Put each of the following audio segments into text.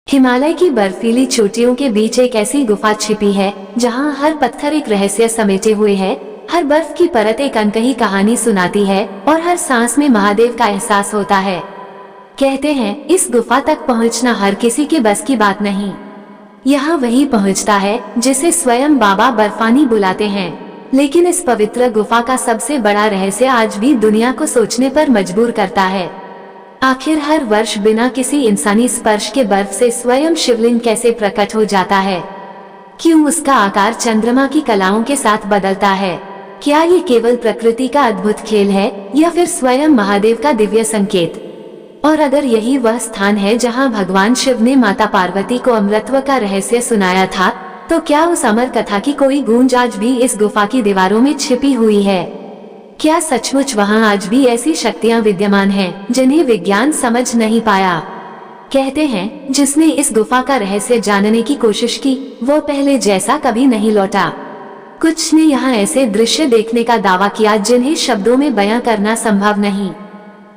हिमालय की बर्फीली चोटियों के बीच एक ऐसी गुफा छिपी है जहां हर पत्थर एक रहस्य समेटे हुए है। हर बर्फ की परत एक अनकही कहानी सुनाती है और हर सांस में महादेव का एहसास होता है। कहते हैं इस गुफा तक पहुंचना हर किसी के बस की बात नहीं। यहाँ वही पहुंचता है जिसे स्वयं बाबा बर्फानी बुलाते हैं। लेकिन इस पवित्र गुफा का सबसे बड़ा रहस्य आज भी दुनिया को सोचने पर मजबूर करता है। आखिर हर वर्ष बिना किसी इंसानी स्पर्श के बर्फ से स्वयं शिवलिंग कैसे प्रकट हो जाता है? क्यों उसका आकार चंद्रमा की कलाओं के साथ बदलता है? क्या ये केवल प्रकृति का अद्भुत खेल है या फिर स्वयं महादेव का दिव्य संकेत? और अगर यही वह स्थान है जहां भगवान शिव ने माता पार्वती को अमृतत्व का रहस्य सुनाया था, तो क्या उस अमर कथा की कोई गूंज आज भी इस गुफा की दीवारों में छिपी हुई है? क्या सचमुच वहां आज भी ऐसी शक्तियां विद्यमान हैं जिन्हें विज्ञान समझ नहीं पाया? कहते हैं जिसने इस गुफा का रहस्य जानने की कोशिश की वो पहले जैसा कभी नहीं लौटा। कुछ ने यहाँ ऐसे दृश्य देखने का दावा किया जिन्हें शब्दों में बयां करना संभव नहीं।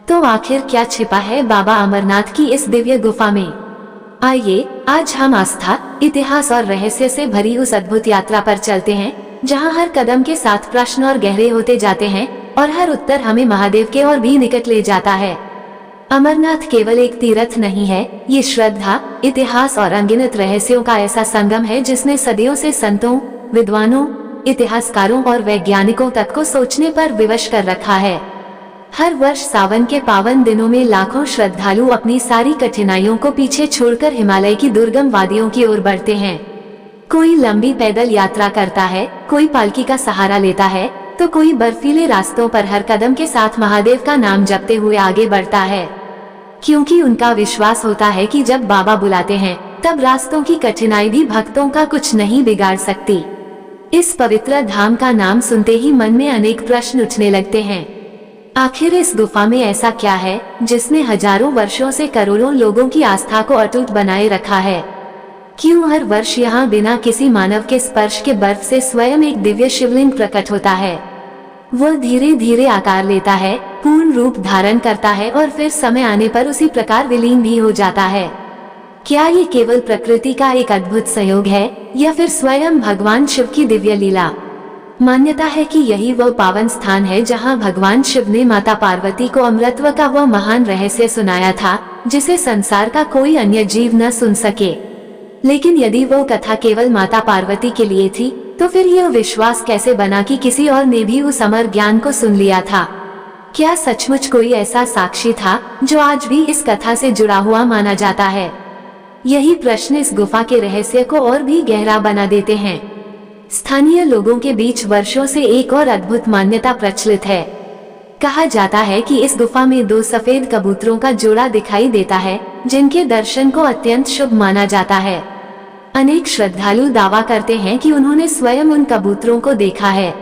तो आखिर क्या छिपा है बाबा अमरनाथ की इस दिव्य गुफा में? आइए आज हम आस्था, इतिहास और रहस्य से भरी उस अद्भुत यात्रा पर चलते हैं जहां हर कदम के साथ प्रश्न और गहरे होते जाते हैं और हर उत्तर हमें महादेव के और भी निकट ले जाता है। अमरनाथ केवल एक तीर्थ नहीं है, ये श्रद्धा, इतिहास और अनगिनत रहस्यों का ऐसा संगम है जिसने सदियों से संतों, विद्वानों, इतिहासकारों और वैज्ञानिकों तक को सोचने पर विवश कर रखा है। हर वर्ष सावन के पावन दिनों में लाखों श्रद्धालु अपनी सारी कठिनाइयों को पीछे छोड़कर हिमालय की दुर्गम वादियों की ओर बढ़ते हैं। कोई लंबी पैदल यात्रा करता है, कोई पालकी का सहारा लेता है, तो कोई बर्फीले रास्तों पर हर कदम के साथ महादेव का नाम जपते हुए आगे बढ़ता है। क्योंकि उनका विश्वास होता है कि जब बाबा बुलाते हैं तब रास्तों की कठिनाई भी भक्तों का कुछ नहीं बिगाड़ सकती। इस पवित्र धाम का नाम सुनते ही मन में अनेक प्रश्न उठने लगते हैं। आखिर इस गुफा में ऐसा क्या है जिसने हजारों वर्षों से करोड़ों लोगों की आस्था को अटूट बनाए रखा है? क्यों हर वर्ष यहाँ बिना किसी मानव के स्पर्श के बर्फ से स्वयं एक दिव्य शिवलिंग प्रकट होता है? वह धीरे धीरे आकार लेता है, पूर्ण रूप धारण करता है और फिर समय आने पर उसी प्रकार विलीन भी हो जाता है। क्या ये केवल प्रकृति का एक अद्भुत संयोग है या फिर स्वयं भगवान शिव की दिव्य लीला? मान्यता है कि यही वह पावन स्थान है जहां भगवान शिव ने माता पार्वती को अमृतत्व का वह महान रहस्य सुनाया था जिसे संसार का कोई अन्य जीव न सुन सके। लेकिन यदि वो कथा केवल माता पार्वती के लिए थी तो फिर यह विश्वास कैसे बना कि किसी और ने भी उस अमर ज्ञान को सुन लिया था? क्या सचमुच कोई ऐसा साक्षी था जो आज भी इस कथा से जुड़ा हुआ माना जाता है? यही प्रश्न इस गुफा के रहस्य को और भी गहरा बना देते हैं। स्थानीय लोगों के बीच वर्षों से एक और अद्भुत मान्यता प्रचलित है। कहा जाता है कि इस गुफा में दो सफेद कबूतरों का जोड़ा दिखाई देता है जिनके दर्शन को अत्यंत शुभ माना जाता है। अनेक श्रद्धालु दावा करते हैं कि उन्होंने स्वयं उन कबूतरों को देखा है।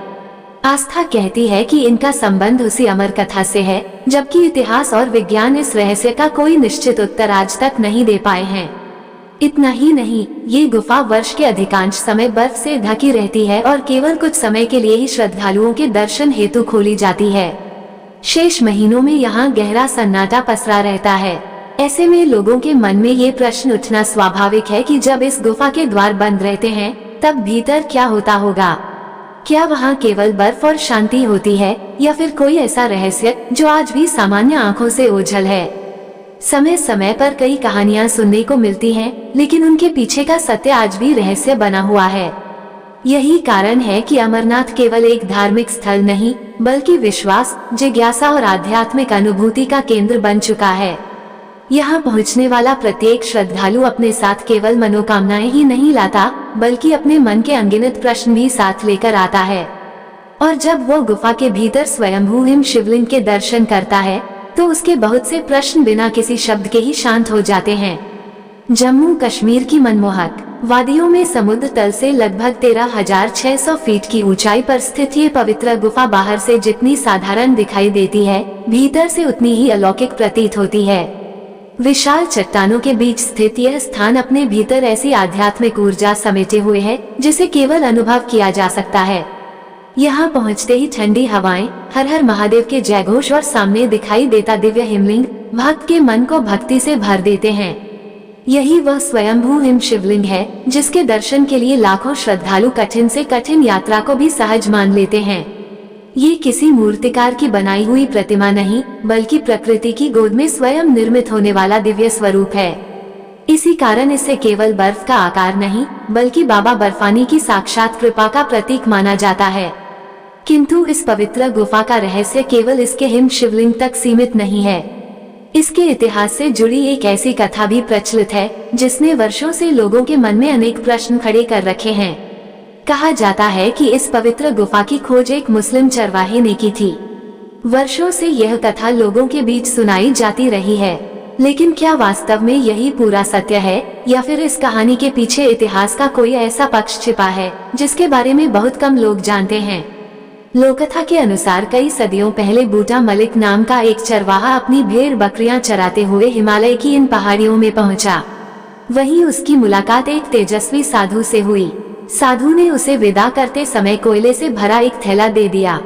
आस्था कहती है कि इनका संबंध उसी अमर कथा से है, जबकि इतिहास और विज्ञान इस रहस्य का कोई निश्चित उत्तर आज तक नहीं दे पाए हैं। इतना ही नहीं, ये गुफा वर्ष के अधिकांश समय बर्फ से ढकी रहती है और केवल कुछ समय के लिए ही श्रद्धालुओं के दर्शन हेतु खोली जाती है। शेष महीनों में यहाँ गहरा सन्नाटा पसरा रहता है। ऐसे में लोगों के मन में ये प्रश्न उठना स्वाभाविक है कि जब इस गुफा के द्वार बंद रहते हैं तब भीतर क्या होता होगा? क्या वहाँ केवल बर्फ और शांति होती है या फिर कोई ऐसा रहस्य जो आज भी सामान्य आंखों से ओझल है? समय समय पर कई कहानियां सुनने को मिलती हैं, लेकिन उनके पीछे का सत्य आज भी रहस्य बना हुआ है। यही कारण है कि अमरनाथ केवल एक धार्मिक स्थल नहीं बल्कि विश्वास, जिज्ञासा और आध्यात्मिक अनुभूति का केंद्र बन चुका है। यहाँ पहुँचने वाला प्रत्येक श्रद्धालु अपने साथ केवल मनोकामनाएं ही नहीं लाता बल्कि अपने मन के अनगिनत प्रश्न भी साथ लेकर आता है। और जब वो गुफा के भीतर स्वयंभू हिम शिवलिंग के दर्शन करता है तो उसके बहुत से प्रश्न बिना किसी शब्द के ही शांत हो जाते हैं। जम्मू कश्मीर की मनमोहक वादियों में समुद्र तल से लगभग 13,600 फीट की ऊंचाई पर स्थित ये पवित्र गुफा बाहर से जितनी साधारण दिखाई देती है, भीतर से उतनी ही अलौकिक प्रतीत होती है। विशाल चट्टानों के बीच स्थित यह स्थान अपने भीतर ऐसी आध्यात्मिक ऊर्जा समेटे हुए है जिसे केवल अनुभव किया जा सकता है। यहाँ पहुँचते ही ठंडी हवाएं, हर हर महादेव के जयघोष और सामने दिखाई देता दिव्य हिमलिंग भक्त के मन को भक्ति से भर देते हैं। यही वह स्वयंभू हिम शिवलिंग है जिसके दर्शन के लिए लाखों श्रद्धालु कठिन से कठिन यात्रा को भी सहज मान लेते हैं। ये किसी मूर्तिकार की बनाई हुई प्रतिमा नहीं, बल्कि प्रकृति की गोद में स्वयं निर्मित होने वाला दिव्य स्वरूप है। इसी कारण इसे केवल बर्फ का आकार नहीं, बल्कि बाबा बर्फानी की साक्षात कृपा का प्रतीक माना जाता है। किंतु इस पवित्र गुफा का रहस्य केवल इसके हिम शिवलिंग तक सीमित नहीं है। इसके इतिहास से जुड़ी एक ऐसी कथा भी प्रचलित है जिसने वर्षों से लोगों के मन में अनेक प्रश्न खड़े कर रखे हैं। कहा जाता है कि इस पवित्र गुफा की खोज एक मुस्लिम चरवाहे ने की थी। वर्षों से यह कथा लोगों के बीच सुनाई जाती रही है, लेकिन क्या वास्तव में यही पूरा सत्य है, या फिर इस कहानी के पीछे इतिहास का कोई ऐसा पक्ष छिपा है जिसके बारे में बहुत कम लोग जानते हैं। लोककथा के अनुसार कई सदियों पहले बूटा मलिक नाम का एक चरवाहा अपनी भेड़ बकरियां चराते हुए हिमालय की इन पहाड़ियों में पहुंचा। वहीं उसकी मुलाकात एक तेजस्वी साधु से हुई। साधु ने उसे विदा करते समय कोयले से भरा एक थैला दे दिया।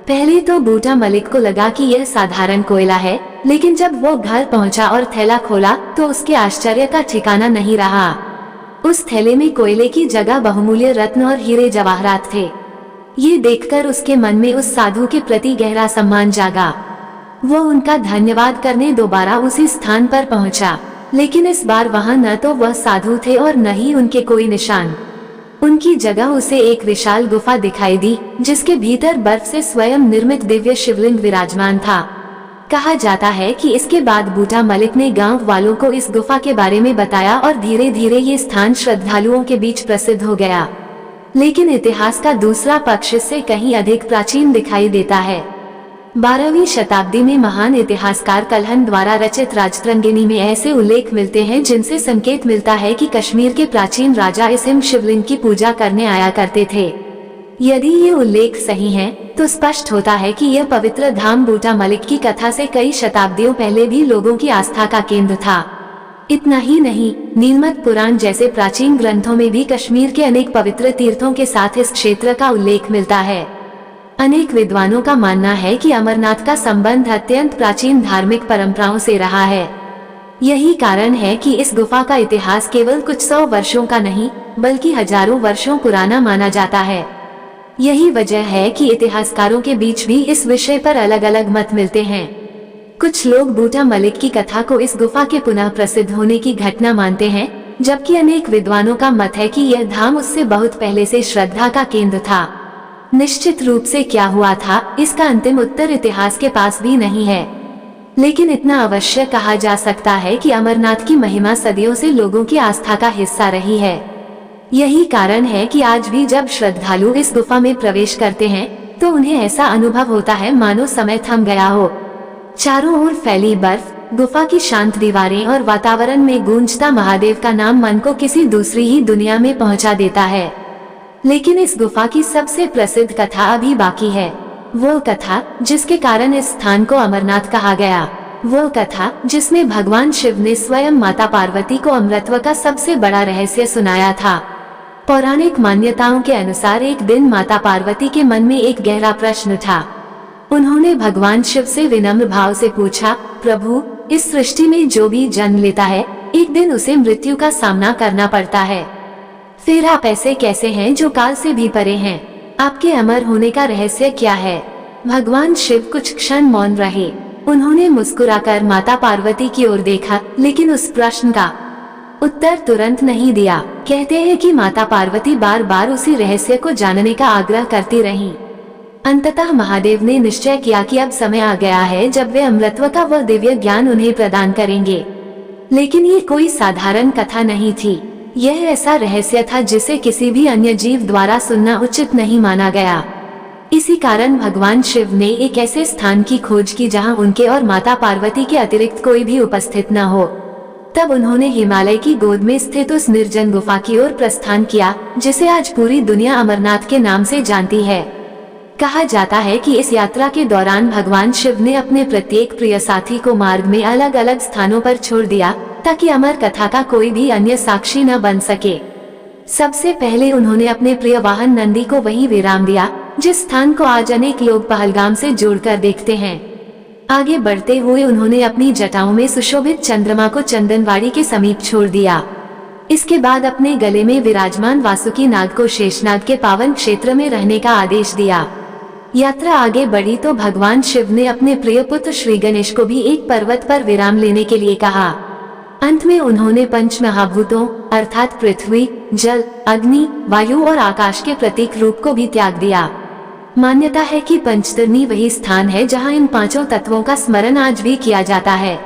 पहले तो बूटा मलिक को लगा कि यह साधारण कोयला है, लेकिन जब वो घर पहुंचा और थैला खोला तो उसके आश्चर्य का ठिकाना नहीं रहा। उस थैले में कोयले की जगह बहुमूल्य रत्न और हीरे जवाहरात थे। ये देखकर उसके मन में उस साधु के प्रति गहरा सम्मान जागा। वो उनका धन्यवाद करने दोबारा उसी स्थान पर पहुंचा, लेकिन इस बार वहां न तो वह साधु थे और न ही उनके कोई निशान। उनकी जगह उसे एक विशाल गुफा दिखाई दी, जिसके भीतर बर्फ से स्वयं निर्मित दिव्य शिवलिंग विराजमान था। कहा जाता है कि इसके बाद बूटा मलिक ने गांव वालों को इस गुफा के बारे में बताया और धीरे धीरे ये स्थान श्रद्धालुओं के बीच प्रसिद्ध हो गया। लेकिन इतिहास का दूसरा पक्ष इससे कहीं अधिक प्राचीन दिखाई देता है। 12वीं शताब्दी में महान इतिहासकार कल्हण द्वारा रचित राजतरंगिणी में ऐसे उल्लेख मिलते हैं जिनसे संकेत मिलता है कि कश्मीर के प्राचीन राजा इस हिम शिवलिंग की पूजा करने आया करते थे। यदि ये उल्लेख सही हैं, तो स्पष्ट होता है कि यह पवित्र धाम बूटा मलिक की कथा से कई शताब्दियों पहले भी लोगों की आस्था का केंद्र था। इतना ही नहीं, नीलमत पुराण जैसे प्राचीन ग्रंथों में भी कश्मीर के अनेक पवित्र तीर्थों के साथ इस क्षेत्र का उल्लेख मिलता है। अनेक विद्वानों का मानना है कि अमरनाथ का संबंध अत्यंत प्राचीन धार्मिक परंपराओं से रहा है। यही कारण है कि इस गुफा का इतिहास केवल कुछ 100 वर्षों का नहीं, बल्कि हजारों वर्षों पुराना माना जाता है। यही वजह है कि इतिहासकारों के बीच भी इस विषय पर अलग अलग मत मिलते हैं। कुछ लोग बूटा मलिक की कथा को इस गुफा के पुनः प्रसिद्ध होने की घटना मानते हैं, जबकि अनेक विद्वानों का मत है कि यह धाम उससे बहुत पहले से श्रद्धा का केंद्र था। निश्चित रूप से क्या हुआ था, इसका अंतिम उत्तर इतिहास के पास भी नहीं है, लेकिन इतना अवश्य कहा जा सकता है कि अमरनाथ की महिमा सदियों से लोगों की आस्था का हिस्सा रही है। यही कारण है कि आज भी जब श्रद्धालु इस गुफा में प्रवेश करते हैं तो उन्हें ऐसा अनुभव होता है मानो समय थम गया हो। चारों ओर फैली बर्फ, गुफा की शांत दीवारें और वातावरण में गूंजता महादेव का नाम मन को किसी दूसरी ही दुनिया में पहुंचा देता है। लेकिन इस गुफा की सबसे प्रसिद्ध कथा अभी बाकी है। वो कथा जिसके कारण इस स्थान को अमरनाथ कहा गया। वो कथा जिसमें भगवान शिव ने स्वयं माता पार्वती को अमृतत्व का सबसे बड़ा रहस्य सुनाया था। पौराणिक मान्यताओं के अनुसार एक दिन माता पार्वती के मन में एक गहरा प्रश्न था। उन्होंने भगवान शिव से विनम्र भाव से पूछा, प्रभु, इस सृष्टि में जो भी जन्म लेता है एक दिन उसे मृत्यु का सामना करना पड़ता है। फिर आप ऐसे कैसे हैं जो काल से भी परे हैं? आपके अमर होने का रहस्य क्या है? भगवान शिव कुछ क्षण मौन रहे। उन्होंने मुस्कुराकर माता पार्वती की ओर देखा, लेकिन उस प्रश्न का उत्तर तुरंत नहीं दिया। कहते हैं कि माता पार्वती बार बार उसी रहस्य को जानने का आग्रह करती रहीं। अंततः महादेव ने निश्चय किया कि अब समय आ गया है जब वे अमृतत्व का वह दिव्य ज्ञान उन्हें प्रदान करेंगे। लेकिन ये कोई साधारण कथा नहीं थी। यह ऐसा रहस्य था जिसे किसी भी अन्य जीव द्वारा सुनना उचित नहीं माना गया। इसी कारण भगवान शिव ने एक ऐसे स्थान की खोज की जहां उनके और माता पार्वती के अतिरिक्त कोई भी उपस्थित न हो। तब उन्होंने हिमालय की गोद में स्थित उस निर्जन गुफा की ओर प्रस्थान किया, जिसे आज पूरी दुनिया अमरनाथ के नाम से जानती है। कहा जाता है कि इस यात्रा के दौरान भगवान शिव ने अपने प्रत्येक प्रिय साथी को मार्ग में अलग अलग स्थानों पर छोड़ दिया, ताकि अमर कथा का कोई भी अन्य साक्षी न बन सके। सबसे पहले उन्होंने अपने प्रिय वाहन नंदी को वहीं विराम दिया, जिस स्थान को आज अनेक लोग पहलगाम से जोड़कर देखते हैं। आगे बढ़ते हुए उन्होंने अपनी जटाओं में सुशोभित चंद्रमा को चंदनवाड़ी के समीप छोड़ दिया। इसके बाद अपने गले में विराजमान वासुकी नाग को शेषनाग के पावन क्षेत्र में रहने का आदेश दिया। यात्रा आगे बढ़ी तो भगवान शिव ने अपने प्रिय पुत्र श्री गणेश को भी एक पर्वत पर विराम लेने के लिए कहा। अंत में उन्होंने पंच महाभूतों अर्थात पृथ्वी, जल, अग्नि, वायु और आकाश के प्रतीक रूप को भी त्याग दिया। मान्यता है कि पंचतरणी वही स्थान है जहां इन पांचों तत्वों का स्मरण आज भी किया जाता है।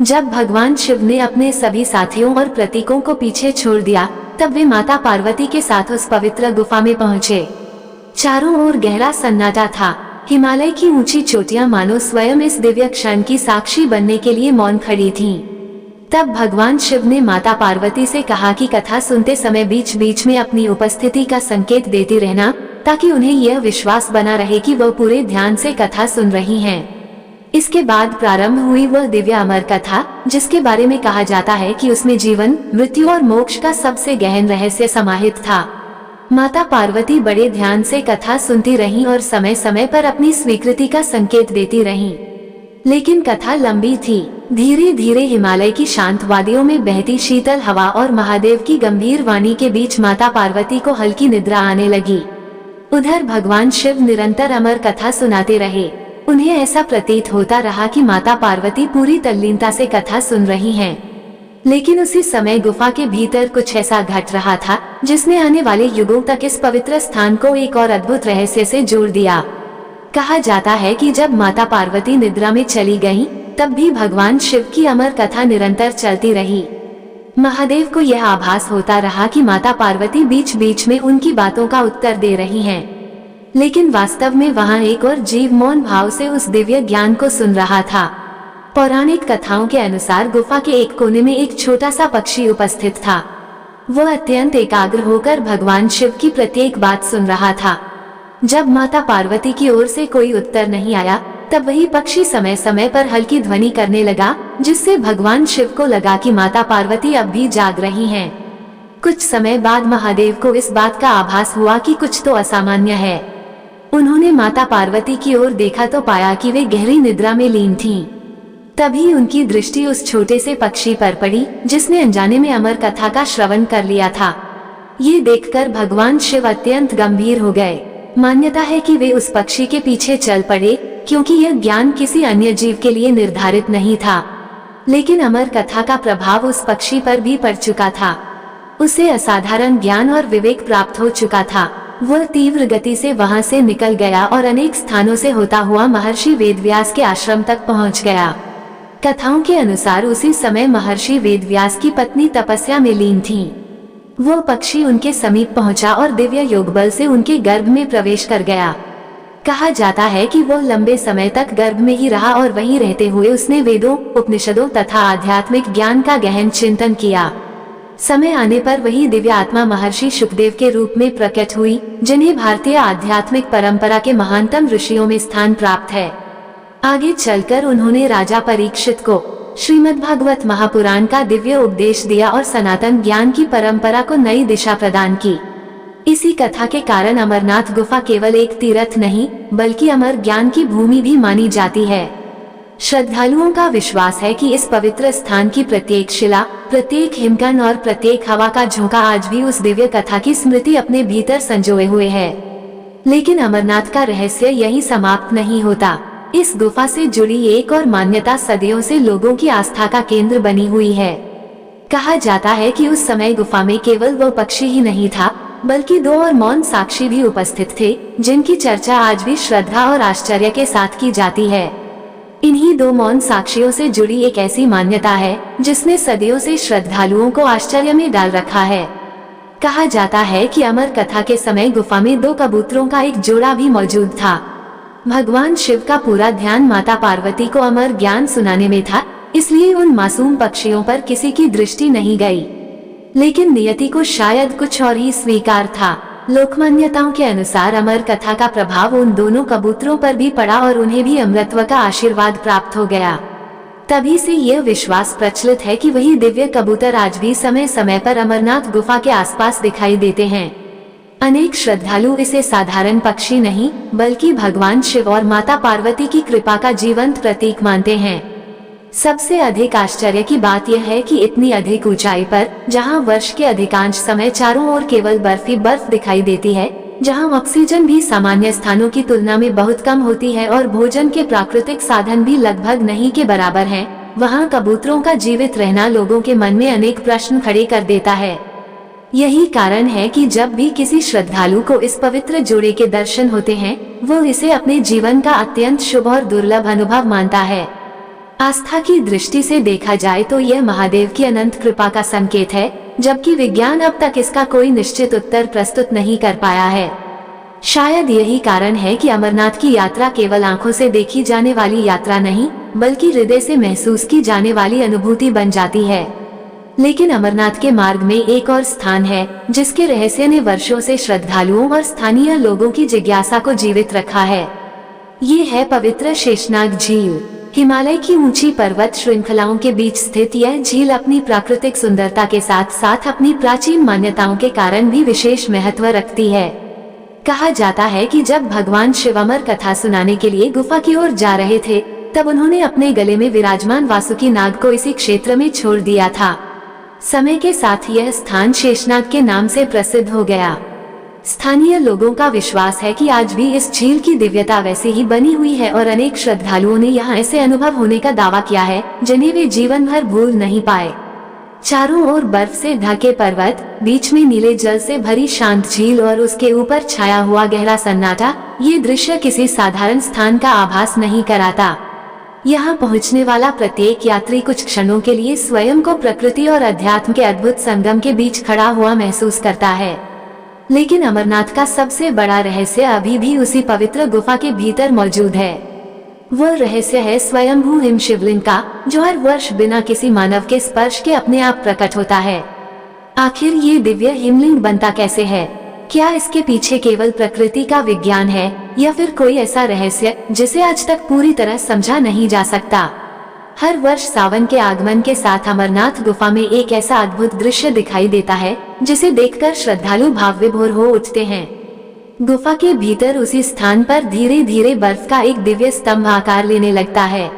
जब भगवान शिव ने अपने सभी साथियों और प्रतीकों को पीछे छोड़ दिया, तब वे माता पार्वती के साथ उस पवित्र गुफा में पहुँचे। चारों ओर गहरा सन्नाटा था। हिमालय की ऊंची चोटियां मानो स्वयं इस दिव्य क्षण की साक्षी बनने के लिए मौन खड़ी थीं। तब भगवान शिव ने माता पार्वती से कहा कि कथा सुनते समय बीच बीच में अपनी उपस्थिति का संकेत देती रहना, ताकि उन्हें यह विश्वास बना रहे कि वह पूरे ध्यान से कथा सुन रही हैं। इसके बाद प्रारंभ हुई वह दिव्य अमर कथा, जिसके बारे में कहा जाता है कि उसमें जीवन, मृत्यु और मोक्ष का सबसे गहन रहस्य समाहित था। माता पार्वती बड़े ध्यान से कथा सुनती रहीं और समय समय पर अपनी स्वीकृति का संकेत देती रहीं। लेकिन कथा लंबी थी। धीरे धीरे हिमालय की शांत वादियों में बहती शीतल हवा और महादेव की गंभीर वाणी के बीच माता पार्वती को हल्की निद्रा आने लगी। उधर भगवान शिव निरंतर अमर कथा सुनाते रहे। उन्हें ऐसा प्रतीत होता रहा कि माता पार्वती पूरी तल्लीनता से कथा सुन रही हैं। लेकिन उसी समय गुफा के भीतर कुछ ऐसा घट रहा था जिसने आने वाले युगों तक इस पवित्र स्थान को एक और अद्भुत रहस्य से जोड़ दिया। कहा जाता है कि जब माता पार्वती निद्रा में चली गईं, तब भी भगवान शिव की अमर कथा निरंतर चलती रही। महादेव को यह आभास होता रहा कि माता पार्वती बीच बीच में उनकी बातों का उत्तर दे रही हैं। लेकिन वास्तव में वहां एक और जीव मौन भाव से उस दिव्य ज्ञान को सुन रहा था। पौराणिक कथाओं के अनुसार गुफा के एक कोने में एक छोटा सा पक्षी उपस्थित था। वह अत्यंत एकाग्र होकर भगवान शिव की प्रत्येक बात सुन रहा था। जब माता पार्वती की ओर से कोई उत्तर नहीं आया, तब वही पक्षी समय समय पर हल्की ध्वनि करने लगा, जिससे भगवान शिव को लगा कि माता पार्वती अब भी जाग रही हैं। कुछ समय बाद महादेव को इस बात का आभास हुआ कि कुछ तो असामान्य है। उन्होंने माता पार्वती की ओर देखा तो पाया कि वे गहरी निद्रा में लीन थीं। तभी उनकी दृष्टि उस छोटे से पक्षी पर पड़ी, जिसने अनजाने में अमर कथा का श्रवण कर लिया था। ये देखकर भगवान शिव अत्यंत गंभीर हो गए। मान्यता है कि वे उस पक्षी के पीछे चल पड़े, क्योंकि यह ज्ञान किसी अन्य जीव के लिए निर्धारित नहीं था। लेकिन अमर कथा का प्रभाव उस पक्षी पर भी पड़ चुका था। उसे असाधारण ज्ञान और विवेक प्राप्त हो चुका था। वह तीव्र गति से वहां से निकल गया और अनेक स्थानों से होता हुआ महर्षि वेदव्यास के आश्रम तक पहुंच गया। कथाओं के अनुसार उसी समय महर्षि वेदव्यास की पत्नी तपस्या में लीन थीं। वो पक्षी उनके समीप पहुंचा और दिव्य योग बल से उनके गर्भ में प्रवेश कर गया। कहा जाता है कि वो लंबे समय तक गर्भ में ही रहा और वहीं रहते हुए उसने वेदों, उपनिषदों तथा आध्यात्मिक ज्ञान का गहन चिंतन किया। समय आने पर वही दिव्य आत्मा महर्षि शुकदेव के रूप में प्रकट हुई, जिन्हें भारतीय आध्यात्मिक परंपरा के महानतम ऋषियों में स्थान प्राप्त है। आगे चलकर उन्होंने राजा परीक्षित को श्रीमद्भागवत महापुराण का दिव्य उपदेश दिया और सनातन ज्ञान की परंपरा को नई दिशा प्रदान की। इसी कथा के कारण अमरनाथ गुफा केवल एक तीर्थ नहीं, बल्कि अमर ज्ञान की भूमि भी मानी जाती है। श्रद्धालुओं का विश्वास है कि इस पवित्र स्थान की प्रत्येक शिला, प्रत्येक हिमकण और प्रत्येक हवा का झोंका आज भी उस दिव्य कथा की स्मृति अपने भीतर संजोए हुए है। लेकिन अमरनाथ का रहस्य यही समाप्त नहीं होता। इस गुफा से जुड़ी एक और मान्यता सदियों से लोगों की आस्था का केंद्र बनी हुई है। कहा जाता है कि उस समय गुफा में केवल वो पक्षी ही नहीं था, बल्कि दो और मौन साक्षी भी उपस्थित थे, जिनकी चर्चा आज भी श्रद्धा और आश्चर्य के साथ की जाती है। इन्हीं दो मौन साक्षियों से जुड़ी एक ऐसी मान्यता है जिसने सदियों से श्रद्धालुओं को आश्चर्य में डाल रखा है। कहा जाता है कि अमर कथा के समय गुफा में दो कबूतरों का एक जोड़ा भी मौजूद था। भगवान शिव का पूरा ध्यान माता पार्वती को अमर ज्ञान सुनाने में था, इसलिए उन मासूम पक्षियों पर किसी की दृष्टि नहीं गई। लेकिन नियति को शायद कुछ और ही स्वीकार था। लोक मान्यताओं के अनुसार अमर कथा का प्रभाव उन दोनों कबूतरों पर भी पड़ा और उन्हें भी अमृतत्व का आशीर्वाद प्राप्त हो गया। तभी से यह विश्वास प्रचलित है कि वही दिव्य कबूतर आज भी समय समय पर अमरनाथ गुफा के आसपास दिखाई देते हैं। अनेक श्रद्धालु इसे साधारण पक्षी नहीं बल्कि भगवान शिव और माता पार्वती की कृपा का जीवंत प्रतीक मानते हैं। सबसे अधिक आश्चर्य की बात यह है कि इतनी अधिक ऊंचाई पर, जहां वर्ष के अधिकांश समय चारों ओर केवल बर्फ ही बर्फ दिखाई देती है, जहां ऑक्सीजन भी सामान्य स्थानों की तुलना में बहुत कम होती है और भोजन के प्राकृतिक साधन भी लगभग नहीं के बराबर हैं, वहां कबूतरों का जीवित रहना लोगों के मन में अनेक प्रश्न खड़े कर देता है। यही कारण है कि जब भी किसी श्रद्धालु को इस पवित्र जोड़े के दर्शन होते हैं, वो इसे अपने जीवन का अत्यंत शुभ और दुर्लभ अनुभव मानता है। आस्था की दृष्टि से देखा जाए तो यह महादेव की अनंत कृपा का संकेत है, जबकि विज्ञान अब तक इसका कोई निश्चित उत्तर प्रस्तुत नहीं कर पाया है। शायद यही कारण है कि अमरनाथ की यात्रा केवल आंखों से देखी जाने वाली यात्रा नहीं, बल्कि हृदय से महसूस की जाने वाली अनुभूति बन जाती है। लेकिन अमरनाथ के मार्ग में एक और स्थान है, जिसके रहस्य ने वर्षों से श्रद्धालुओं और स्थानीय लोगों की जिज्ञासा को जीवित रखा है। ये है पवित्र शेषनाग झील। हिमालय की ऊंची पर्वत श्रृंखलाओं के बीच स्थित यह झील अपनी प्राकृतिक सुंदरता के साथ साथ अपनी प्राचीन मान्यताओं के कारण भी विशेष महत्व रखती है। कहा जाता है कि जब भगवान शिव अमर कथा सुनाने के लिए गुफा की ओर जा रहे थे, तब उन्होंने अपने गले में विराजमान वासुकी नाग को इसी क्षेत्र में छोड़ दिया था। समय के साथ यह स्थान शेषनाग के नाम से प्रसिद्ध हो गया। स्थानीय लोगों का विश्वास है कि आज भी इस झील की दिव्यता वैसे ही बनी हुई है और अनेक श्रद्धालुओं ने यहाँ ऐसे अनुभव होने का दावा किया है जिन्हें वे जीवन भर भूल नहीं पाए। चारों ओर बर्फ से ढके पर्वत, बीच में नीले जल से भरी शांत झील और उसके ऊपर छाया हुआ गहरा सन्नाटा, ये दृश्य किसी साधारण स्थान का आभास नहीं कराता। यहाँ पहुँचने वाला प्रत्येक यात्री कुछ क्षणों के लिए स्वयं को प्रकृति और अध्यात्म के अद्भुत संगम के बीच खड़ा हुआ महसूस करता है। लेकिन अमरनाथ का सबसे बड़ा रहस्य अभी भी उसी पवित्र गुफा के भीतर मौजूद है। वह रहस्य है स्वयंभू हिम शिवलिंग का, जो हर वर्ष बिना किसी मानव के स्पर्श के अपने आप प्रकट होता है। आखिर ये दिव्य हिमलिंग बनता कैसे है? क्या इसके पीछे केवल प्रकृति का विज्ञान है या फिर कोई ऐसा रहस्य जिसे आज तक पूरी तरह समझा नहीं जा सकता? हर वर्ष सावन के आगमन के साथ अमरनाथ गुफा में एक ऐसा अद्भुत दृश्य दिखाई देता है जिसे देखकर श्रद्धालु भाव विभोर हो उठते हैं। गुफा के भीतर उसी स्थान पर धीरे धीरे बर्फ का एक दिव्य स्तंभ आकार लेने लगता है।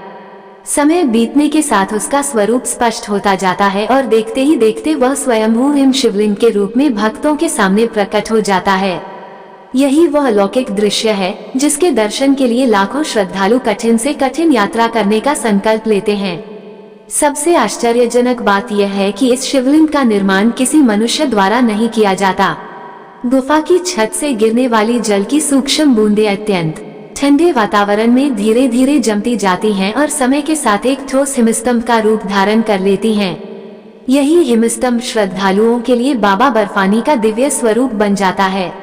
समय बीतने के साथ उसका स्वरूप स्पष्ट होता जाता है और देखते ही देखते वह स्वयंभू हिम शिवलिंग के रूप में भक्तों के सामने प्रकट हो जाता है। यही वह अलौकिक दृश्य है जिसके दर्शन के लिए लाखों श्रद्धालु कठिन से कठिन यात्रा करने का संकल्प लेते हैं। सबसे आश्चर्यजनक बात यह है कि इस शिवलिंग का निर्माण किसी मनुष्य द्वारा नहीं किया जाता। गुफा की छत से गिरने वाली जल की सूक्ष्म बूंदें अत्यंत ठंडे वातावरण में धीरे धीरे जमती जाती हैं और समय के साथ एक ठोस हिमस्तंभ का रूप धारण कर लेती हैं। यही हिमस्तंभ श्रद्धालुओं के लिए बाबा बर्फानी का दिव्य स्वरूप बन जाता है।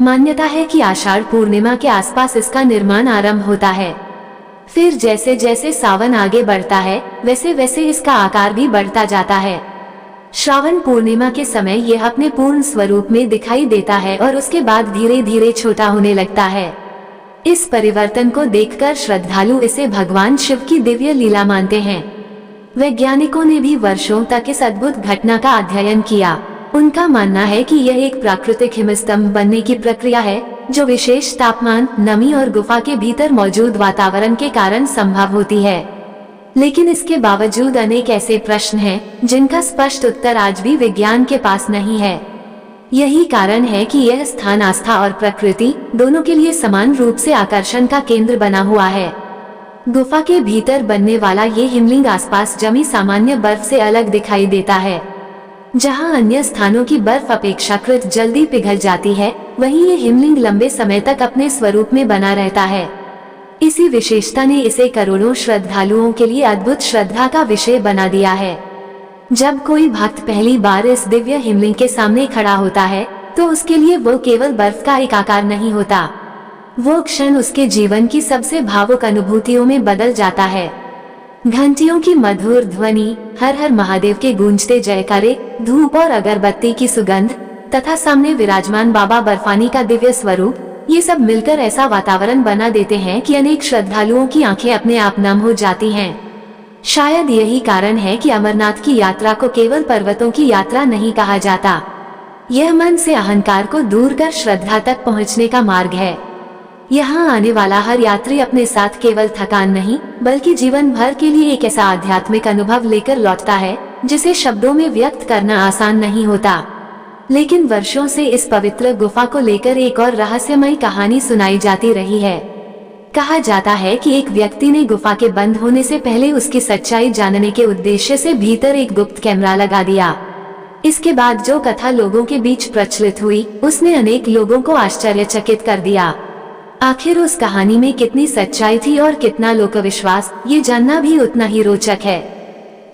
मान्यता है कि आषाढ़ पूर्णिमा के आसपास इसका निर्माण आरंभ होता है। फिर जैसे जैसे सावन आगे बढ़ता है, वैसे वैसे इसका आकार भी बढ़ता जाता है। श्रावण पूर्णिमा के समय यह अपने पूर्ण स्वरूप में दिखाई देता है और उसके बाद धीरे धीरे छोटा होने लगता है। इस परिवर्तन को देखकर श्रद्धालु इसे भगवान शिव की दिव्य लीला मानते हैं। वैज्ञानिकों ने भी वर्षों तक इस अद्भुत घटना का अध्ययन किया। उनका मानना है कि यह एक प्राकृतिक हिमस्तंभ बनने की प्रक्रिया है, जो विशेष तापमान, नमी और गुफा के भीतर मौजूद वातावरण के कारण संभव होती है। लेकिन इसके बावजूद अनेक ऐसे प्रश्न हैं जिनका स्पष्ट उत्तर आज भी विज्ञान के पास नहीं है। यही कारण है कि यह स्थान आस्था और प्रकृति दोनों के लिए समान रूप से आकर्षण का केंद्र बना हुआ है। गुफा के भीतर बनने वाला ये हिमलिंग आसपास जमी सामान्य बर्फ से अलग दिखाई देता है। जहां अन्य स्थानों की बर्फ अपेक्षाकृत जल्दी पिघल जाती है, वहीं ये हिमलिंग लंबे समय तक अपने स्वरूप में बना रहता है। इसी विशेषता ने इसे करोड़ों श्रद्धालुओं के लिए अद्भुत श्रद्धा का विषय बना दिया है। जब कोई भक्त पहली बार इस दिव्य हिमलिंग के सामने खड़ा होता है, तो उसके लिए वो केवल बर्फ का एक आकार नहीं होता। वो क्षण उसके जीवन की सबसे भावुक अनुभूतियों में बदल जाता है। घंटियों की मधुर ध्वनि, हर हर महादेव के गूंजते जयकारे, धूप और अगरबत्ती की सुगंध तथा सामने विराजमान बाबा बर्फानी का दिव्य स्वरूप, ये सब मिलकर ऐसा वातावरण बना देते हैं कि अनेक श्रद्धालुओं की आंखें अपने आप नम हो जाती हैं। शायद यही कारण है कि अमरनाथ की यात्रा को केवल पर्वतों की यात्रा नहीं कहा जाता। यह मन से अहंकार को दूर कर श्रद्धा तक पहुँचने का मार्ग है। यहाँ आने वाला हर यात्री अपने साथ केवल थकान नहीं बल्कि जीवन भर के लिए एक ऐसा आध्यात्मिक अनुभव लेकर लौटता है जिसे शब्दों में व्यक्त करना आसान नहीं होता। लेकिन वर्षों से इस पवित्र गुफा को लेकर एक और रहस्यमय कहानी सुनाई जाती रही है। कहा जाता है कि एक व्यक्ति ने गुफा के बंद होने से पहले उसकी सच्चाई जानने के उद्देश्य से भीतर एक गुप्त कैमरा लगा दिया। इसके बाद जो कथा लोगों के बीच प्रचलित हुई उसने अनेक लोगों को आश्चर्यचकित कर दिया। आखिर उस कहानी में कितनी सच्चाई थी और कितना लोकविश्वास, ये जानना भी उतना ही रोचक है।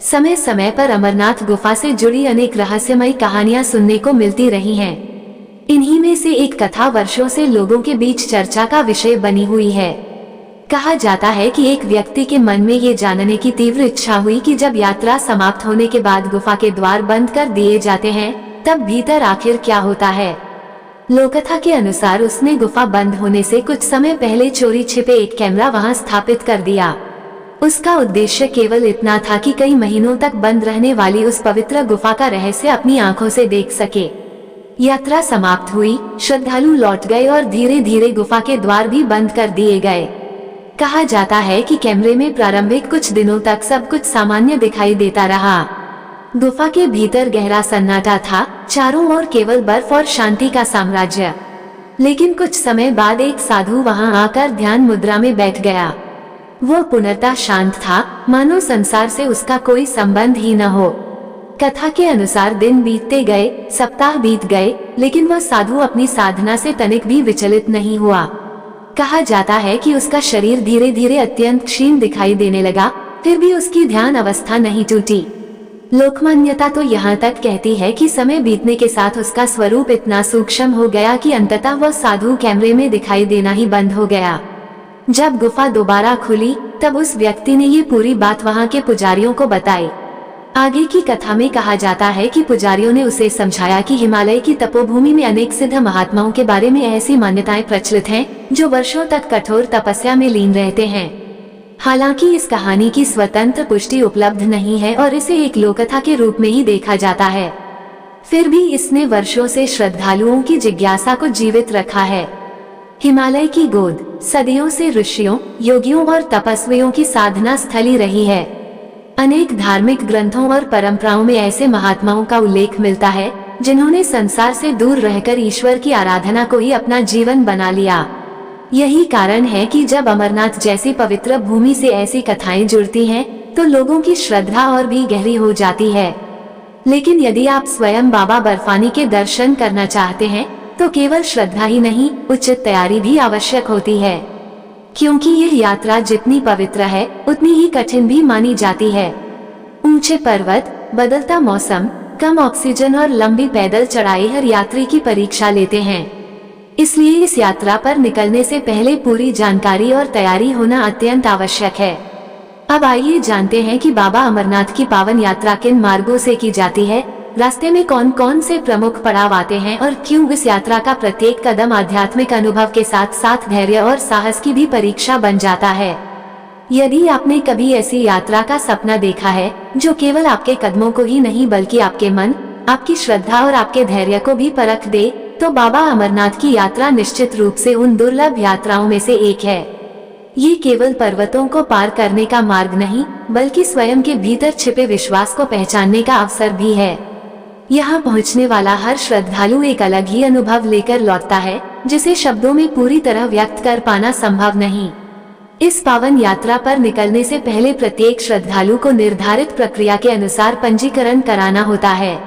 समय समय पर अमरनाथ गुफा से जुड़ी अनेक रहस्यमय कहानियां सुनने को मिलती रही हैं। इन्हीं में से एक कथा वर्षों से लोगों के बीच चर्चा का विषय बनी हुई है। कहा जाता है कि एक व्यक्ति के मन में ये जानने की तीव्र इच्छा हुई कि जब यात्रा समाप्त होने के बाद गुफा के द्वार बंद कर दिए जाते हैं तब भीतर आखिर क्या होता है। लोककथा के अनुसार उसने गुफा बंद होने से कुछ समय पहले चोरी छिपे एक कैमरा वहां स्थापित कर दिया। उसका उद्देश्य केवल इतना था कि कई महीनों तक बंद रहने वाली उस पवित्र गुफा का रहस्य अपनी आंखों से देख सके। यात्रा समाप्त हुई, श्रद्धालु लौट गए और धीरे धीरे गुफा के द्वार भी बंद कर दिए गए। कहा जाता है कि कैमरे में प्रारंभिक कुछ दिनों तक सब कुछ सामान्य दिखाई देता रहा। गुफा के भीतर गहरा सन्नाटा था, चारों ओर केवल बर्फ और शांति का साम्राज्य। लेकिन कुछ समय बाद एक साधु वहां आकर ध्यान मुद्रा में बैठ गया। वह पूर्णतः शांत था, मानो संसार से उसका कोई संबंध ही न हो। कथा के अनुसार दिन बीतते गए, सप्ताह बीत गए, लेकिन वह साधु अपनी साधना से तनिक भी विचलित नहीं हुआ। कहा जाता है कि उसका शरीर धीरे धीरे अत्यंत क्षीण दिखाई देने लगा, फिर भी उसकी ध्यान अवस्था नहीं टूटी। लोकमान्यता तो यहाँ तक कहती है कि समय बीतने के साथ उसका स्वरूप इतना सूक्ष्म हो गया कि अंततः वह साधु कैमरे में दिखाई देना ही बंद हो गया। जब गुफा दोबारा खुली तब उस व्यक्ति ने ये पूरी बात वहां के पुजारियों को बताई। आगे की कथा में कहा जाता है कि पुजारियों ने उसे समझाया कि हिमालय की तपोभूमि में अनेक सिद्ध महात्माओं के बारे में ऐसी मान्यताएं प्रचलित हैं जो वर्षों तक कठोर तपस्या में लीन रहते हैं। हालांकि इस कहानी की स्वतंत्र पुष्टि उपलब्ध नहीं है और इसे एक लोककथा के रूप में ही देखा जाता है, फिर भी इसने वर्षों से श्रद्धालुओं की जिज्ञासा को जीवित रखा है। हिमालय की गोद सदियों से ऋषियों, योगियों और तपस्वियों की साधना स्थली रही है। अनेक धार्मिक ग्रंथों और परंपराओं में ऐसे महात्माओं का उल्लेख मिलता है जिन्होंने संसार से दूर रहकर ईश्वर की आराधना को ही अपना जीवन बना लिया। यही कारण है कि जब अमरनाथ जैसी पवित्र भूमि से ऐसी कथाएं जुड़ती हैं, तो लोगों की श्रद्धा और भी गहरी हो जाती है। लेकिन यदि आप स्वयं बाबा बर्फानी के दर्शन करना चाहते हैं तो केवल श्रद्धा ही नहीं, उचित तैयारी भी आवश्यक होती है, क्योंकि यह यात्रा जितनी पवित्र है उतनी ही कठिन भी मानी जाती है। ऊंचे पर्वत, बदलता मौसम, कम ऑक्सीजन और लंबी पैदल चढ़ाई हर यात्री की परीक्षा लेते हैं। इसलिए इस यात्रा पर निकलने से पहले पूरी जानकारी और तैयारी होना अत्यंत आवश्यक है। अब आइए जानते हैं कि बाबा अमरनाथ की पावन यात्रा किन मार्गों से की जाती है, रास्ते में कौन कौन से प्रमुख पड़ाव आते हैं और क्यों इस यात्रा का प्रत्येक कदम आध्यात्मिक अनुभव के साथ साथ धैर्य और साहस की भी परीक्षा बन जाता है। यदि आपने कभी ऐसी यात्रा का सपना देखा है जो केवल आपके कदमों को ही नहीं बल्कि आपके मन, आपकी श्रद्धा और आपके धैर्य को भी परख दे, तो बाबा अमरनाथ की यात्रा निश्चित रूप से उन दुर्लभ यात्राओं में से एक है। ये केवल पर्वतों को पार करने का मार्ग नहीं बल्कि स्वयं के भीतर छिपे विश्वास को पहचानने का अवसर भी है। यहाँ पहुँचने वाला हर श्रद्धालु एक अलग ही अनुभव लेकर लौटता है जिसे शब्दों में पूरी तरह व्यक्त कर पाना संभव नहीं। इस पावन यात्रा पर निकलने से पहले प्रत्येक श्रद्धालु को निर्धारित प्रक्रिया के अनुसार पंजीकरण कराना होता है।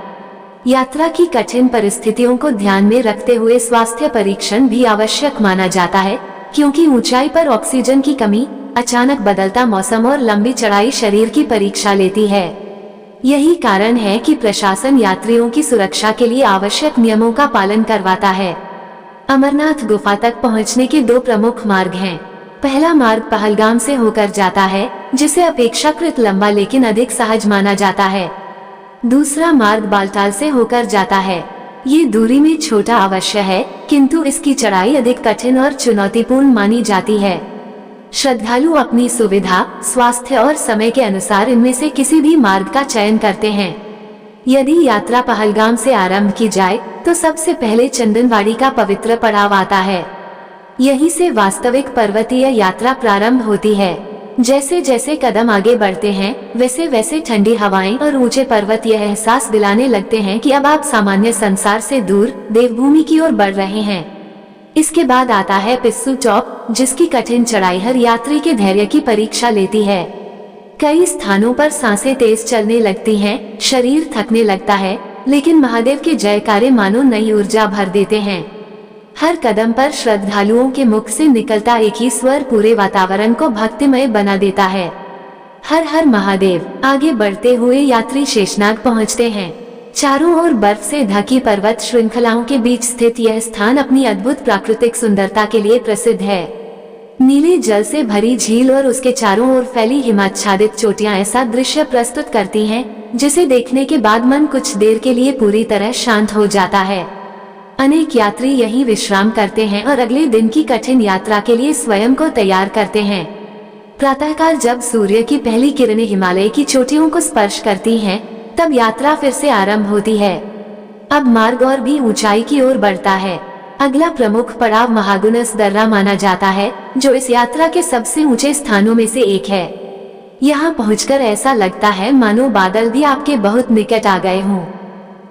यात्रा की कठिन परिस्थितियों को ध्यान में रखते हुए स्वास्थ्य परीक्षण भी आवश्यक माना जाता है, क्योंकि ऊंचाई पर ऑक्सीजन की कमी, अचानक बदलता मौसम और लंबी चढ़ाई शरीर की परीक्षा लेती है। यही कारण है कि प्रशासन यात्रियों की सुरक्षा के लिए आवश्यक नियमों का पालन करवाता है। अमरनाथ गुफा तक पहुंचने के दो प्रमुख मार्ग हैं। पहला मार्ग पहलगाम से होकर जाता है, जिसे अपेक्षाकृत लंबा लेकिन अधिक सहज माना जाता है। दूसरा मार्ग बालटाल से होकर जाता है। ये दूरी में छोटा अवश्य है, किंतु इसकी चढ़ाई अधिक कठिन और चुनौतीपूर्ण मानी जाती है। श्रद्धालु अपनी सुविधा, स्वास्थ्य और समय के अनुसार इनमें से किसी भी मार्ग का चयन करते हैं। यदि यात्रा पहलगाम से आरंभ की जाए तो सबसे पहले चंदनवाड़ी का पवित्र पड़ाव आता है। यहीं से वास्तविक पर्वतीय यात्रा प्रारंभ होती है। जैसे जैसे कदम आगे बढ़ते हैं वैसे वैसे ठंडी हवाएं और ऊंचे पर्वत यह एहसास दिलाने लगते हैं कि अब आप सामान्य संसार से दूर देवभूमि की ओर बढ़ रहे हैं। इसके बाद आता है पिस्सू टॉप, जिसकी कठिन चढ़ाई हर यात्री के धैर्य की परीक्षा लेती है। कई स्थानों पर सांसें तेज चलने लगती हैं, शरीर थकने लगता है, लेकिन महादेव के जयकारे मानो नई ऊर्जा भर देते हैं। हर कदम पर श्रद्धालुओं के मुख से निकलता एक ही स्वर पूरे वातावरण को भक्तिमय बना देता है। हर हर महादेव। आगे बढ़ते हुए यात्री शेषनाग पहुंचते हैं। चारों ओर बर्फ से ढकी पर्वत श्रृंखलाओं के बीच स्थित यह स्थान अपनी अद्भुत प्राकृतिक सुंदरता के लिए प्रसिद्ध है। नीले जल से भरी झील और उसके चारों ओर फैली हिमाच्छादित चोटियां ऐसा दृश्य प्रस्तुत करती हैं, जिसे देखने के बाद मन कुछ देर के लिए पूरी तरह शांत हो जाता है। अनेक यात्री यहीं विश्राम करते हैं और अगले दिन की कठिन यात्रा के लिए स्वयं को तैयार करते हैं। प्रातःकाल जब सूर्य की पहली किरणें हिमालय की चोटियों को स्पर्श करती हैं, तब यात्रा फिर से आरंभ होती है। अब मार्ग और भी ऊंचाई की ओर बढ़ता है। अगला प्रमुख पड़ाव महागुनस दर्रा माना जाता है, जो इस यात्रा के सबसे ऊंचे स्थानों में से एक है। यहाँ पहुंचकर ऐसा लगता है मानो बादल भी आपके बहुत निकट आ गए हों।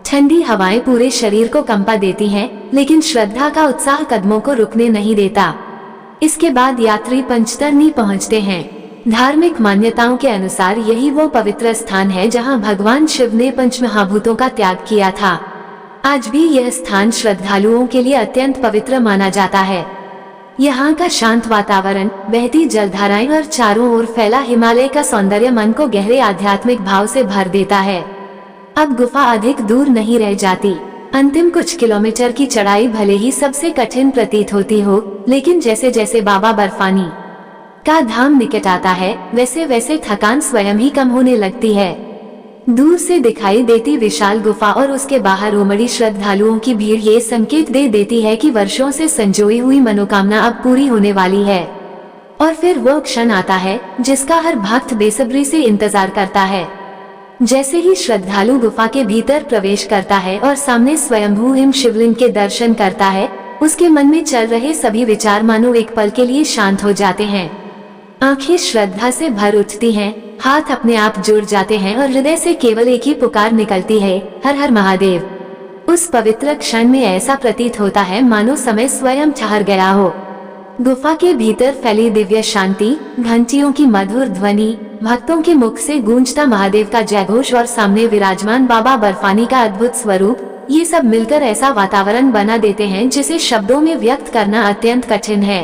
ठंडी हवाएं पूरे शरीर को कंपा देती हैं, लेकिन श्रद्धा का उत्साह कदमों को रुकने नहीं देता। इसके बाद यात्री पंचतरनी पहुंचते हैं। धार्मिक मान्यताओं के अनुसार यही वो पवित्र स्थान है जहां भगवान शिव ने पंचमहाभूतों का त्याग किया था। आज भी यह स्थान श्रद्धालुओं के लिए अत्यंत पवित्र माना जाता है। यहाँ का शांत वातावरण, बहती जलधाराएं और चारों ओर फैला हिमालय का सौंदर्य मन को गहरे आध्यात्मिक भाव से भर देता है। अब गुफा अधिक दूर नहीं रह जाती। अंतिम कुछ किलोमीटर की चढ़ाई भले ही सबसे कठिन प्रतीत होती हो, लेकिन जैसे जैसे बाबा बर्फानी का धाम निकट आता है वैसे वैसे थकान स्वयं ही कम होने लगती है। दूर से दिखाई देती विशाल गुफा और उसके बाहर उमड़ी श्रद्धालुओं की भीड़ ये संकेत दे देती है कि वर्षों से संजोई हुई मनोकामना अब पूरी होने वाली है। और फिर वो क्षण आता है जिसका हर भक्त बेसब्री से इंतजार करता है। जैसे ही श्रद्धालु गुफा के भीतर प्रवेश करता है और सामने स्वयंभू हिम शिवलिंग के दर्शन करता है, उसके मन में चल रहे सभी विचार मानो एक पल के लिए शांत हो जाते हैं। आंखें श्रद्धा से भर उठती हैं, हाथ अपने आप जुड़ जाते हैं और हृदय से केवल एक ही पुकार निकलती है, हर हर महादेव। उस पवित्र क्षण में ऐसा प्रतीत होता है मानो समय स्वयं ठहर गया हो। गुफा के भीतर फैली दिव्य शांति, घंटियों की मधुर ध्वनि, भक्तों के मुख से गूंजता महादेव का जयघोष और सामने विराजमान बाबा बर्फानी का अद्भुत स्वरूप, ये सब मिलकर ऐसा वातावरण बना देते हैं जिसे शब्दों में व्यक्त करना अत्यंत कठिन है।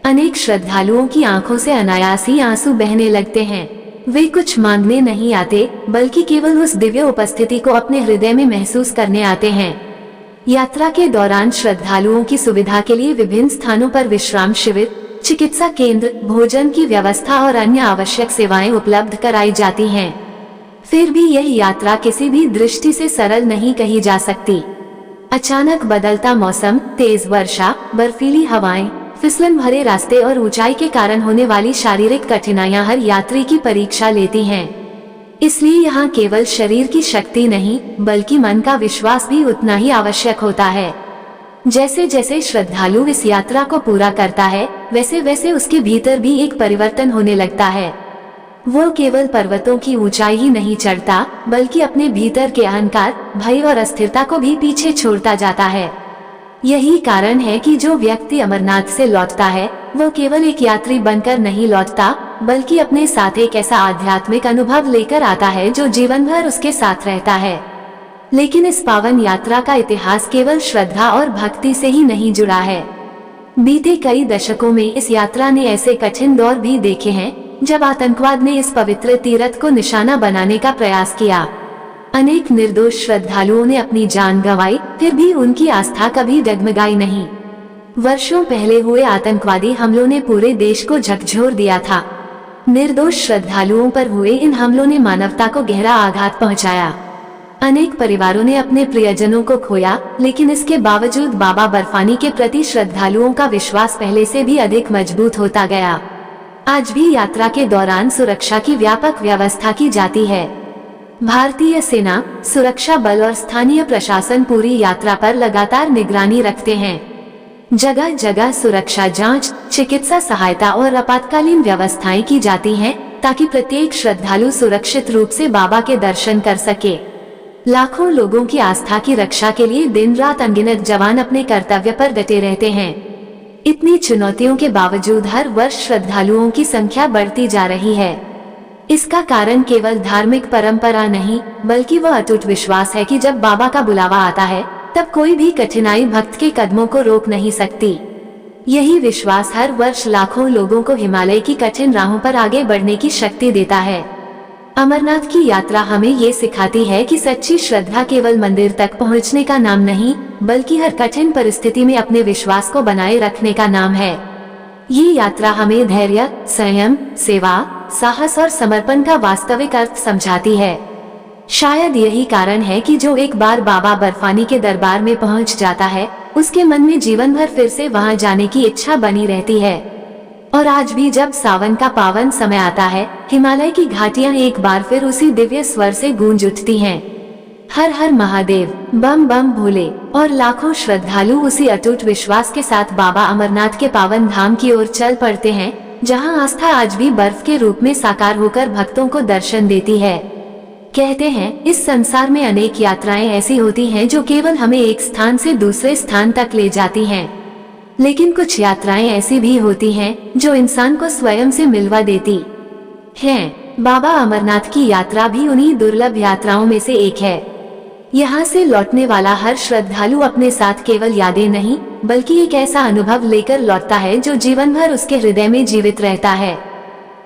अनेक श्रद्धालुओं की आंखों से अनायास ही आंसू बहने लगते हैं। वे कुछ मांगने नहीं आते, बल्कि केवल उस दिव्य उपस्थिति को अपने हृदय में महसूस करने आते हैं। यात्रा के दौरान श्रद्धालुओं की सुविधा के लिए विभिन्न स्थानों पर विश्राम शिविर, चिकित्सा केंद्र, भोजन की व्यवस्था और अन्य आवश्यक सेवाएं उपलब्ध कराई जाती हैं। फिर भी यह यात्रा किसी भी दृष्टि से सरल नहीं कही जा सकती। अचानक बदलता मौसम, तेज वर्षा, बर्फीली हवाएं, फिसलन भरे रास्ते और ऊंचाई के कारण होने वाली शारीरिक कठिनाइयां हर यात्री की परीक्षा लेती हैं। इसलिए यहाँ केवल शरीर की शक्ति नहीं, बल्कि मन का विश्वास भी उतना ही आवश्यक होता है। जैसे जैसे श्रद्धालु इस यात्रा को पूरा करता है, वैसे वैसे उसके भीतर भी एक परिवर्तन होने लगता है। वो केवल पर्वतों की ऊंचाई ही नहीं चढ़ता, बल्कि अपने भीतर के अहंकार, भय और अस्थिरता को भी पीछे छोड़ता जाता है। यही कारण है कि जो व्यक्ति अमरनाथ से लौटता है, वो केवल एक यात्री बनकर नहीं लौटता, बल्कि अपने साथ एक ऐसा आध्यात्मिक अनुभव लेकर आता है जो जीवन भर उसके साथ रहता है। लेकिन इस पावन यात्रा का इतिहास केवल श्रद्धा और भक्ति से ही नहीं जुड़ा है। बीते कई दशकों में इस यात्रा ने ऐसे कठिन दौर भी देखे हैं जब आतंकवाद ने इस पवित्र तीर्थ को निशाना बनाने का प्रयास किया। अनेक निर्दोष श्रद्धालुओं ने अपनी जान गंवाई, फिर भी उनकी आस्था कभी डगमगाई नहीं। वर्षों पहले हुए आतंकवादी हमलों ने पूरे देश को झकझोर दिया था। निर्दोष श्रद्धालुओं पर हुए इन हमलों ने मानवता को गहरा आघात पहुंचाया। अनेक परिवारों ने अपने प्रियजनों को खोया, लेकिन इसके बावजूद बाबा बर्फानी के प्रति श्रद्धालुओं का विश्वास पहले से भी अधिक मजबूत होता गया। आज भी यात्रा के दौरान सुरक्षा की व्यापक व्यवस्था की जाती है। भारतीय सेना, सुरक्षा बल और स्थानीय प्रशासन पूरी यात्रा पर लगातार निगरानी रखते हैं। जगह जगह सुरक्षा जांच, चिकित्सा सहायता और आपातकालीन व्यवस्थाएं की जाती हैं ताकि प्रत्येक श्रद्धालु सुरक्षित रूप से बाबा के दर्शन कर सके। लाखों लोगों की आस्था की रक्षा के लिए दिन रात अनगिनत जवान अपने कर्तव्य पर डटे रहते हैं। इतनी चुनौतियों के बावजूद हर वर्ष श्रद्धालुओं की संख्या बढ़ती जा रही है। इसका कारण केवल धार्मिक परंपरा नहीं, बल्कि वह अटूट विश्वास है कि जब बाबा का बुलावा आता है तब कोई भी कठिनाई भक्त के कदमों को रोक नहीं सकती। यही विश्वास हर वर्ष लाखों लोगों को हिमालय की कठिन राहों पर आगे बढ़ने की शक्ति देता है। अमरनाथ की यात्रा हमें ये सिखाती है कि सच्ची श्रद्धा केवल मंदिर तक पहुंचने का नाम नहीं, बल्कि हर कठिन परिस्थिति में अपने विश्वास को बनाए रखने का नाम है। ये यात्रा हमें धैर्य, संयम, सेवा, साहस और समर्पण का वास्तविक अर्थ समझाती है। शायद यही कारण है कि जो एक बार बाबा बर्फानी के दरबार में पहुंच जाता है, उसके मन में जीवन भर फिर से वहां जाने की इच्छा बनी रहती है। और आज भी जब सावन का पावन समय आता है, हिमालय की घाटियां एक बार फिर उसी दिव्य स्वर से गूंज उठती हैं। हर हर महादेव, बम बम भोले, और लाखों श्रद्धालु उसी अटूट विश्वास के साथ बाबा अमरनाथ के पावन धाम की ओर चल पड़ते हैं, जहां आस्था आज भी बर्फ के रूप में साकार होकर भक्तों को दर्शन देती है। कहते हैं, इस संसार में अनेक यात्राएं ऐसी होती हैं जो केवल हमें एक स्थान से दूसरे स्थान तक ले जाती हैं, लेकिन कुछ यात्राएं ऐसी भी होती हैं जो इंसान को स्वयं से मिलवा देती हैं। बाबा अमरनाथ की यात्रा भी उन्हीं दुर्लभ यात्राओं में से एक है। यहाँ से लौटने वाला हर श्रद्धालु अपने साथ केवल यादें नहीं, बल्कि एक ऐसा अनुभव लेकर लौटता है जो जीवन भर उसके हृदय में जीवित रहता है।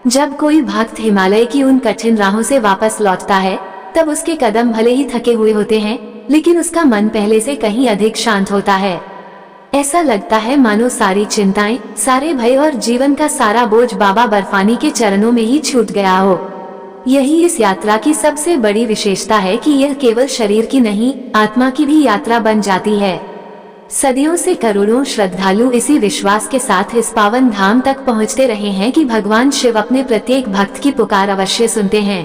जब कोई भक्त हिमालय की उन कठिन राहों से वापस लौटता है, तब उसके कदम भले ही थके हुए होते हैं, लेकिन उसका मन पहले से कहीं अधिक शांत होता है। ऐसा लगता है मानो सारी चिंताएं, सारे भय और जीवन का सारा बोझ बाबा बर्फानी के चरणों में ही छूट गया हो। यही इस यात्रा की सबसे बड़ी विशेषता है कि यह केवल शरीर की नहीं, आत्मा की भी यात्रा बन जाती है। सदियों से करोड़ों श्रद्धालु इसी विश्वास के साथ इस पावन धाम तक पहुंचते रहे हैं कि भगवान शिव अपने प्रत्येक भक्त की पुकार अवश्य सुनते हैं।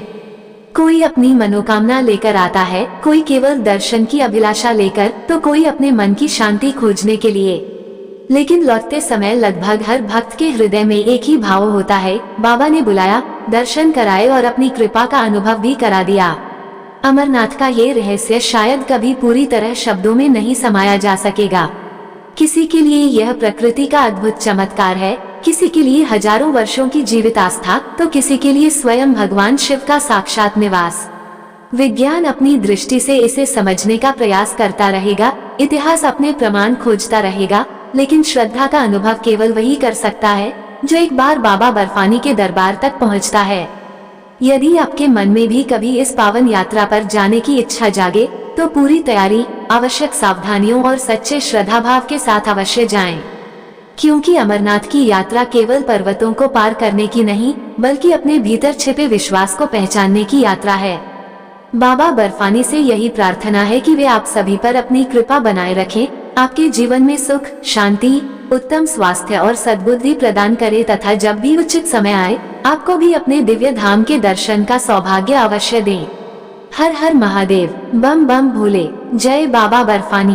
कोई अपनी मनोकामना लेकर आता है, कोई केवल दर्शन की अभिलाषा लेकर, तो कोई अपने मन की शांति खोजने के लिए। लेकिन लौटते समय लगभग हर भक्त के हृदय में एक ही भाव होता है, बाबा ने बुलाया, दर्शन कराए और अपनी कृपा का अनुभव भी करा दिया। अमरनाथ का ये रहस्य शायद कभी पूरी तरह शब्दों में नहीं समाया जा सकेगा। किसी के लिए यह प्रकृति का अद्भुत चमत्कार है, किसी के लिए हजारों वर्षों की जीवित आस्था, तो किसी के लिए स्वयं भगवान शिव का साक्षात निवास। विज्ञान अपनी दृष्टि से इसे समझने का प्रयास करता रहेगा, इतिहास अपने प्रमाण खोजता रहेगा, लेकिन श्रद्धा का अनुभव केवल वही कर सकता है जो एक बार बाबा बर्फानी के दरबार तक पहुंचता है। यदि आपके मन में भी कभी इस पावन यात्रा पर जाने की इच्छा जागे, तो पूरी तैयारी, आवश्यक सावधानियों और सच्चे श्रद्धा भाव के साथ अवश्य जाएं। क्योंकि अमरनाथ की यात्रा केवल पर्वतों को पार करने की नहीं, बल्कि अपने भीतर छिपे विश्वास को पहचानने की यात्रा है। बाबा बर्फानी से यही प्रार्थना है कि वे आप सभी पर अपनी कृपा बनाए रखें, आपके जीवन में सुख, शांति, उत्तम स्वास्थ्य और सद्बुद्धि प्रदान करे, तथा जब भी उचित समय आए, आपको भी अपने दिव्य धाम के दर्शन का सौभाग्य अवश्य दें। हर हर महादेव, बम बम भोले, जय बाबा बर्फानी।